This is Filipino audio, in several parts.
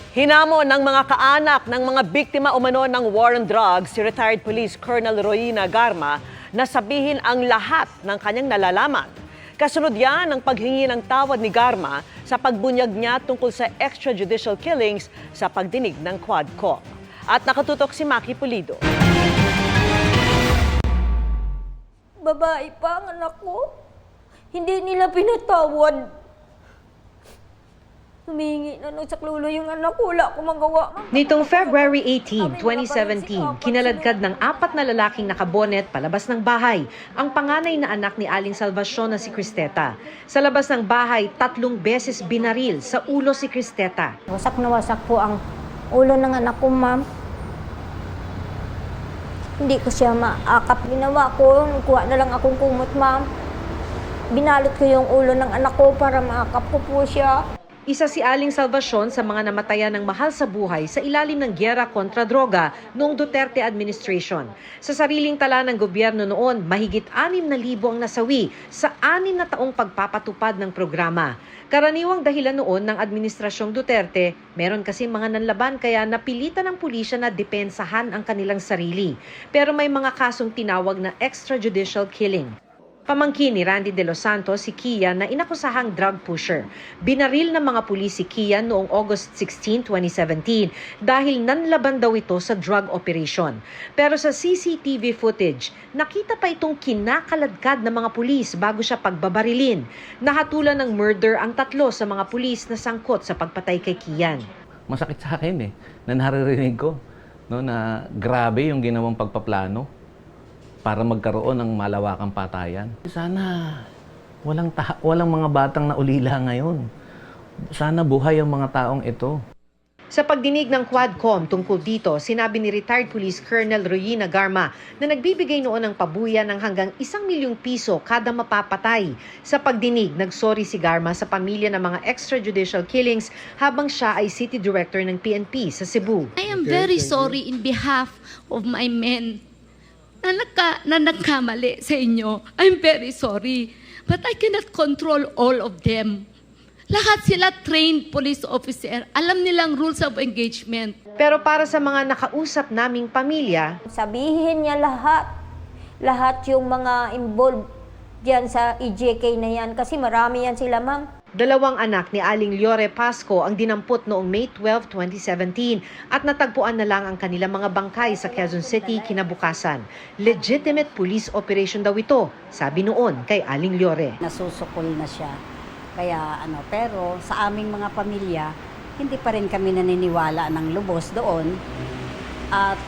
Hinamon ng mga kaanak ng mga biktima umano ng war on drugs si retired Police Colonel Royina Garma na sabihin ang lahat ng kanyang nalalaman. Kasunod yan ang paghingi ng tawad ni Garma sa pagbunyag niya tungkol sa extrajudicial killings sa pagdinig ng Quadcom. At nakatutok si Maki Pulido. Babae pa ang anak ko. Hindi nila pinatawad. Humingi na sa klulo yung anak ko. Wala akong magawa. Nitong February 18, 2017, kinaladkad ng 4 na lalaking nakabonet palabas ng bahay ang panganay na anak ni Aling Salvacion na si Cristeta. Sa labas ng bahay, 3 beses binaril sa ulo si Cristeta. Wasak na wasak po ang ulo ng anak ko, ma'am. Hindi ko siya maakap. Ginawa ko, kuha na lang akong kumot, ma'am. Binalot ko yung ulo ng anak ko para maakap ko po siya. Isa si Aling Salvacion sa mga namatayan ng mahal sa buhay sa ilalim ng gyera kontra droga noong Duterte administration. Sa sariling tala ng gobyerno noon, mahigit 6,000 ang nasawi sa 6 na taong pagpapatupad ng programa. Karaniwang dahilan noon ng administrasyong Duterte, meron kasi mga nanlaban kaya napilitan ng pulisya na depensahan ang kanilang sarili. Pero may mga kasong tinawag na extrajudicial killing. Pamangkin ni Randy De Los Santos si Kian na inakusahang drug pusher. Binaril ng mga pulis si Kian noong August 16, 2017 dahil nanlaban daw ito sa drug operation. Pero sa CCTV footage, nakita pa itong kinakaladkad ng mga pulis bago siya pagbabarilin. Nahatulan ng murder ang 3 sa mga pulis na sangkot sa pagpatay kay Kian. Masakit sa akin na naririnig ko na grabe yung ginawang pagpaplano para magkaroon ng malawakang patayan. Sana walang mga batang naulila ngayon. Sana buhay ang mga taong ito. Sa pagdinig ng Quadcom tungkol dito, sinabi ni retired Police Colonel Royina Garma na nagbibigay noon ng pabuya ng hanggang 1 milyong piso kada mapapatay. Sa pagdinig, nagsorry si Garma sa pamilya ng mga extrajudicial killings habang siya ay City Director ng PNP sa Cebu. I am very sorry in behalf of my men na nagkamali sa inyo. I'm very sorry. But I cannot control all of them. Lahat sila trained police officer. Alam nilang rules of engagement. Pero para sa mga nakausap naming pamilya, Sabihin niya lahat yung mga involved diyan sa EJK na yan. Kasi marami yan sila, ma'am. 2 anak ni Aling Llore Pasco ang dinampot noong May 12, 2017 at natagpuan na lang ang kanilang mga bangkay sa Quezon City kinabukasan. Legitimate police operation daw ito, sabi noon kay Aling Llore. Nasusukol na siya. Kaya pero sa aming mga pamilya, hindi pa rin kami naniniwala ng lubos doon at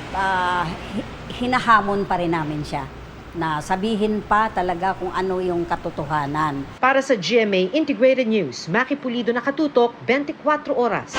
hinahamon pa rin namin siya na sabihin pa talaga kung ano yung katotohanan. Para sa GMA Integrated News, Maki Pulido, nakatutok 24 oras.